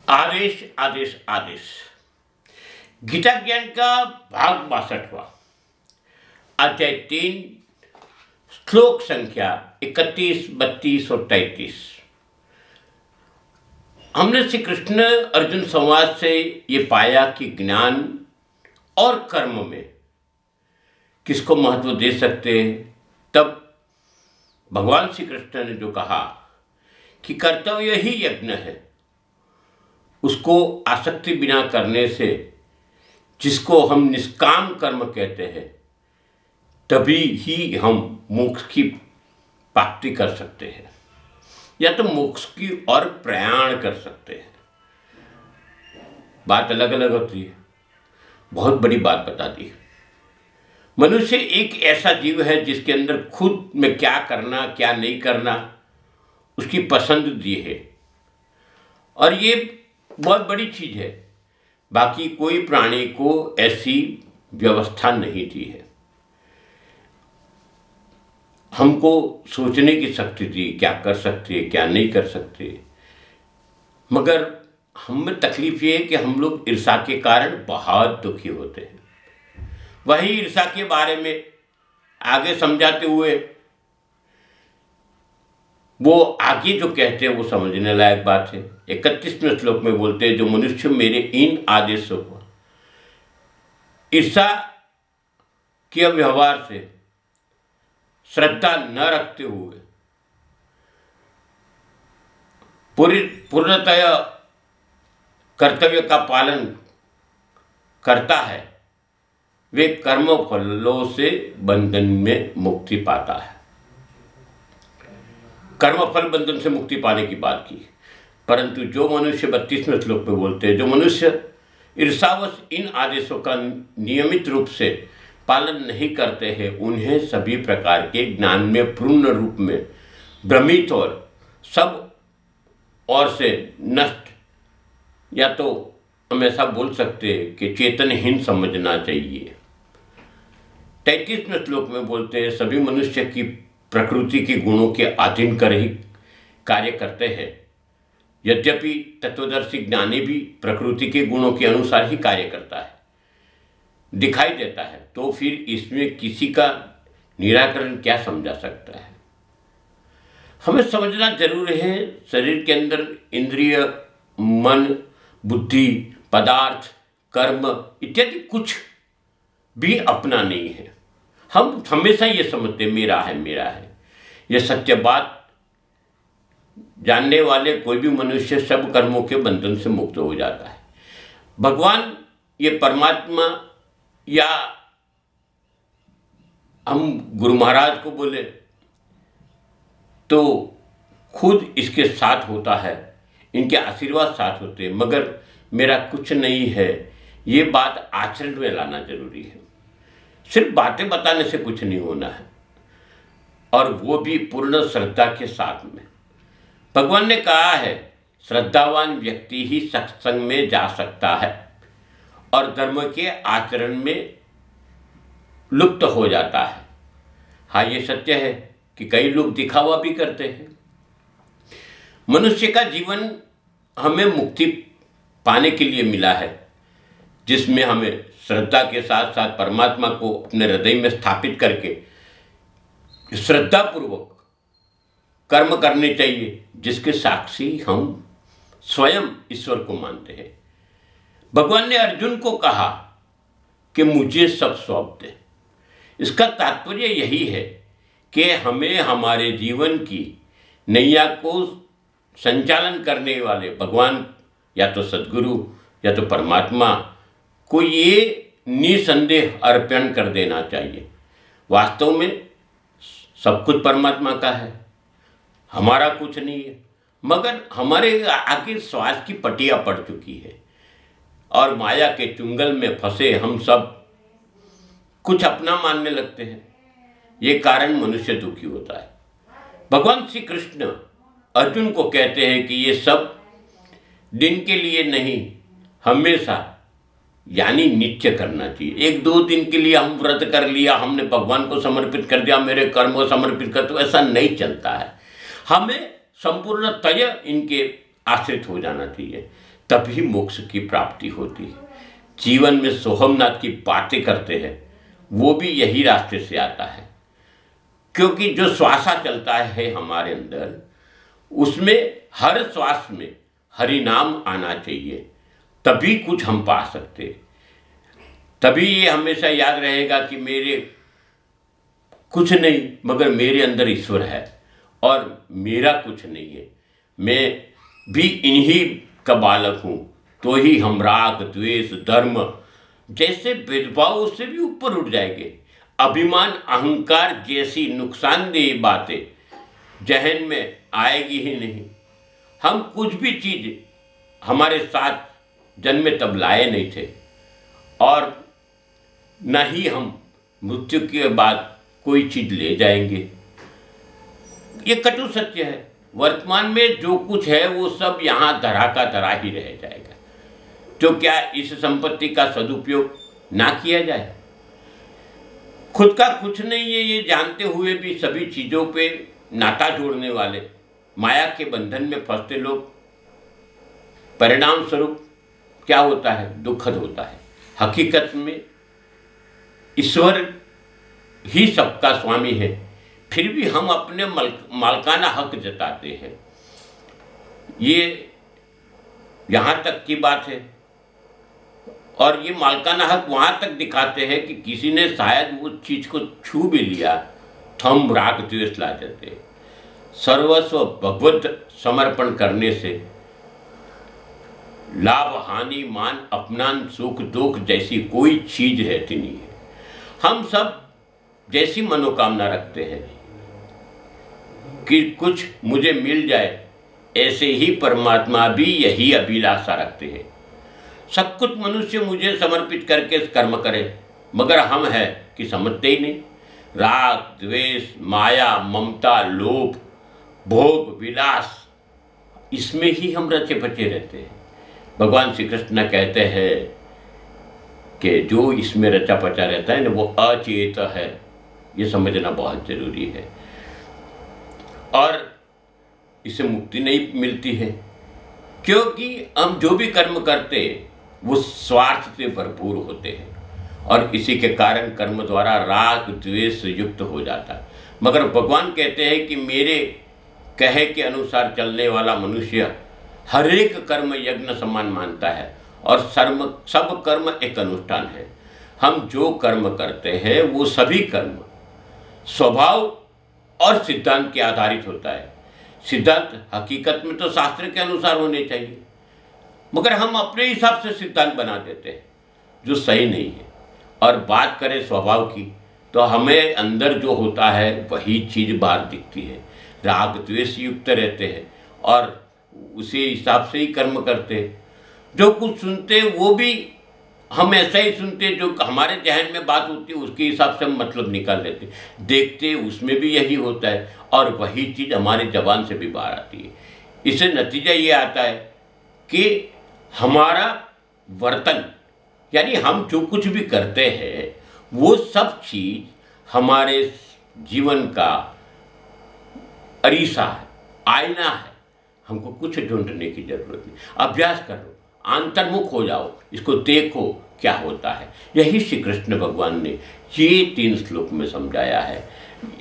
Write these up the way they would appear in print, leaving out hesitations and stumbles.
आदेश आदेश आदेश। गीता ज्ञान का भाग 62वां, अध्याय 3, श्लोक संख्या 31, 32 और 33। हमने श्री कृष्ण अर्जुन संवाद से ये पाया कि ज्ञान और कर्म में किसको महत्व दे सकते हैं। तब भगवान श्री कृष्ण ने जो कहा कि कर्तव्य ही यज्ञ है, उसको आसक्ति बिना करने से, जिसको हम निष्काम कर्म कहते हैं, तभी ही हम मोक्ष की प्राप्ति कर सकते हैं या तो मोक्ष की ओर प्रयाण कर सकते हैं। बात अलग अलग होती है। बहुत बड़ी बात बता दी। मनुष्य एक ऐसा जीव है जिसके अंदर खुद में क्या करना क्या नहीं करना उसकी पसंद दी है, और ये बहुत बड़ी चीज है। बाकी कोई प्राणी को ऐसी व्यवस्था नहीं दी है। हमको सोचने की शक्ति दी, क्या कर सकते हैं क्या नहीं कर सकते। मगर हमें तकलीफ ये है कि हम लोग ईर्ष्या के कारण बहुत दुखी होते हैं। वही ईर्ष्या के बारे में आगे समझाते हुए वो आगे जो कहते हैं वो समझने लायक बात है। 31वें श्लोक में बोलते हैं, जो मनुष्य मेरे इन आदेशों को ईर्ष्या के व्यवहार से श्रद्धा न रखते हुए पूर्णतः कर्तव्य का पालन करता है, वे कर्म फलों से बंधन में मुक्ति पाता है। कर्म फल बंधन से मुक्ति पाने की बात की। परंतु जो मनुष्य 32वें श्लोक में बोलते हैं, जो मनुष्य ईर्ष्यावश इन आदेशों का नियमित रूप से पालन नहीं करते हैं, उन्हें सभी प्रकार के ज्ञान में पूर्ण रूप में भ्रमित और सब ओर से नष्ट, या तो हम ऐसा बोल सकते हैं कि चेतनहीन समझना चाहिए। 33वें श्लोक में बोलते हैं, सभी मनुष्य की प्रकृति के गुणों के अधीन कर ही कार्य करते हैं। यद्यपि तत्वदर्शी ज्ञानी भी प्रकृति के गुणों के अनुसार ही कार्य करता है, दिखाई देता है, तो फिर इसमें किसी का निराकरण क्या समझा सकता है। हमें समझना जरूर है, शरीर के अंदर इंद्रिय, मन, बुद्धि, पदार्थ, कर्म इत्यादि कुछ भी अपना नहीं है। हम हमेशा ये समझते मेरा है मेरा है। ये सत्य बात जानने वाले कोई भी मनुष्य सब कर्मों के बंधन से मुक्त हो जाता है। भगवान, ये परमात्मा, या हम गुरु महाराज को बोले तो खुद इसके साथ होता है, इनके आशीर्वाद साथ होते हैं। मगर मेरा कुछ नहीं है, ये बात आचरण में लाना जरूरी है। सिर्फ बातें बताने से कुछ नहीं होना है, और वो भी पूर्ण श्रद्धा के साथ में। भगवान ने कहा है, श्रद्धावान व्यक्ति ही सत्संग में जा सकता है और धर्म के आचरण में लुप्त हो जाता है। हाँ, ये सत्य है कि कई लोग दिखावा भी करते हैं। मनुष्य का जीवन हमें मुक्ति पाने के लिए मिला है, जिसमें हमें श्रद्धा के साथ साथ परमात्मा को अपने हृदय में स्थापित करके श्रद्धापूर्वक कर्म करने चाहिए, जिसके साक्षी हम स्वयं ईश्वर को मानते हैं। भगवान ने अर्जुन को कहा कि मुझे सब सौंप दे। इसका तात्पर्य यही है कि हमें हमारे जीवन की नैया को संचालन करने वाले भगवान, या तो सद्गुरु या तो परमात्मा को ये निसंदेह अर्पण कर देना चाहिए। वास्तव में सब कुछ परमात्मा का है, हमारा कुछ नहीं है। मगर हमारे आगे स्वार्थ की पटिया पड़ चुकी है, और माया के चुंगल में फंसे हम सब कुछ अपना मानने लगते हैं। ये कारण मनुष्य दुखी होता है। भगवान श्री कृष्ण अर्जुन को कहते हैं कि ये सब दिन के लिए नहीं, हमेशा यानी नित्य करना चाहिए। 1-2 दिन के लिए हम व्रत कर लिया, हमने भगवान को समर्पित कर दिया, मेरे कर्म को समर्पित कर, तो ऐसा नहीं चलता है। हमें संपूर्णतः इनके आश्रित हो जाना चाहिए। तभी मोक्ष की प्राप्ति होती है। जीवन में सोहमनाथ की बातें करते हैं वो भी यही रास्ते से आता है, क्योंकि जो श्वासा चलता है हमारे अंदर, उसमें हर श्वास में हरि नाम आना चाहिए, तभी कुछ हम पा सकते। तभी ये हमेशा याद रहेगा कि मेरे कुछ नहीं मगर मेरे अंदर ईश्वर है और मेरा कुछ नहीं है, मैं भी इन्हीं का बालक हूँ। तो ही हम राग द्वेष धर्म जैसे भेदभाव से भी ऊपर उठ जाएंगे। अभिमान अहंकार जैसी नुकसानदेह बातें जहन में आएगी ही नहीं। हम कुछ भी चीज़ हमारे साथ जन्मे तब लाए नहीं थे और न ही हम मृत्यु के बाद कोई चीज़ ले जाएंगे। ये कटु सत्य है। वर्तमान में जो कुछ है वो सब यहाँ धरा का धरा ही रह जाएगा। तो क्या इस संपत्ति का सदुपयोग ना किया जाए? खुद का कुछ नहीं है ये जानते हुए भी सभी चीज़ों पे नाता जोड़ने वाले माया के बंधन में फंसते लोग, परिणाम स्वरूप क्या होता है? दुखद होता है। हकीकत में ईश्वर ही सबका स्वामी है, फिर भी हम अपने मालकाना हक जताते हैं। ये यहाँ तक की बात है और ये मालकाना हक वहाँ तक दिखाते हैं कि किसी ने शायद वो चीज़ को छू भी लिया तो हम राग द्वेष ला देते। सर्वस्व भगवत समर्पण करने से लाभ हानि मान अपमान सुख दुख जैसी कोई चीज़ रहती नहीं है। हम सब जैसी मनोकामना रखते हैं कि कुछ मुझे मिल जाए, ऐसे ही परमात्मा भी यही अभिलाषा रखते हैं। सब कुछ मनुष्य मुझे समर्पित करके कर्म करे, मगर हम हैं कि समझते ही नहीं। राग द्वेष माया ममता लोभ भोग विलास, इसमें ही हम रचे बचे रहते हैं। भगवान श्री कृष्ण कहते हैं कि जो इसमें रचा पचा रहता है ना वो अचेत है। ये समझना बहुत जरूरी है और इसे मुक्ति नहीं मिलती है, क्योंकि हम जो भी कर्म करते वो स्वार्थ से भरपूर होते हैं और इसी के कारण कर्म द्वारा राग द्वेष युक्त हो जाता है। मगर भगवान कहते हैं कि मेरे कहे के अनुसार चलने वाला मनुष्य हर एक कर्म यज्ञ समान मानता है और सब कर्म एक अनुष्ठान है। हम जो कर्म करते हैं वो सभी कर्म स्वभाव और सिद्धांत के आधारित होता है। सिद्धांत हकीकत में तो शास्त्र के अनुसार होने चाहिए, मगर हम अपने हिसाब से सिद्धांत बना देते हैं जो सही नहीं है। और बात करें स्वभाव की तो हमें अंदर जो होता है वही चीज़ बाहर दिखती है। राग द्वेष युक्त रहते हैं और उसी हिसाब से ही कर्म करते हैं। जो कुछ सुनते वो भी हम ऐसा ही सुनते, जो हमारे जहन में बात होती है उसके हिसाब से हम मतलब निकाल लेते। देखते उसमें भी यही होता है और वही चीज़ हमारे जबान से भी बाहर आती है। इससे नतीजा ये आता है कि हमारा वर्तन यानी हम जो कुछ भी करते हैं वो सब चीज़ हमारे जीवन का अरीसा है, आईना है। हमको कुछ ढूंढने की जरूरत नहीं। अभ्यास करो, अंतर्मुख हो जाओ, इसको देखो क्या होता है। यही श्री कृष्ण भगवान ने ये 3 श्लोक में समझाया है।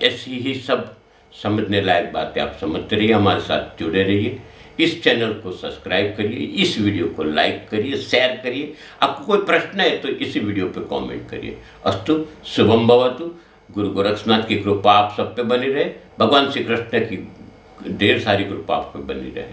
ऐसी ही सब समझने लायक बातें आप समझते रहिए, हमारे साथ जुड़े रहिए। इस चैनल को सब्सक्राइब करिए, इस वीडियो को लाइक करिए, शेयर करिए। आपको कोई प्रश्न है तो इसी वीडियो पे कमेंट करिए। अस्तु शुभम भवतु। गुरु गोरक्षनाथ की कृपा आप सब पे बनी रहे। भगवान श्री कृष्ण की ढेर सारी कृपा आप पे बनी रहे।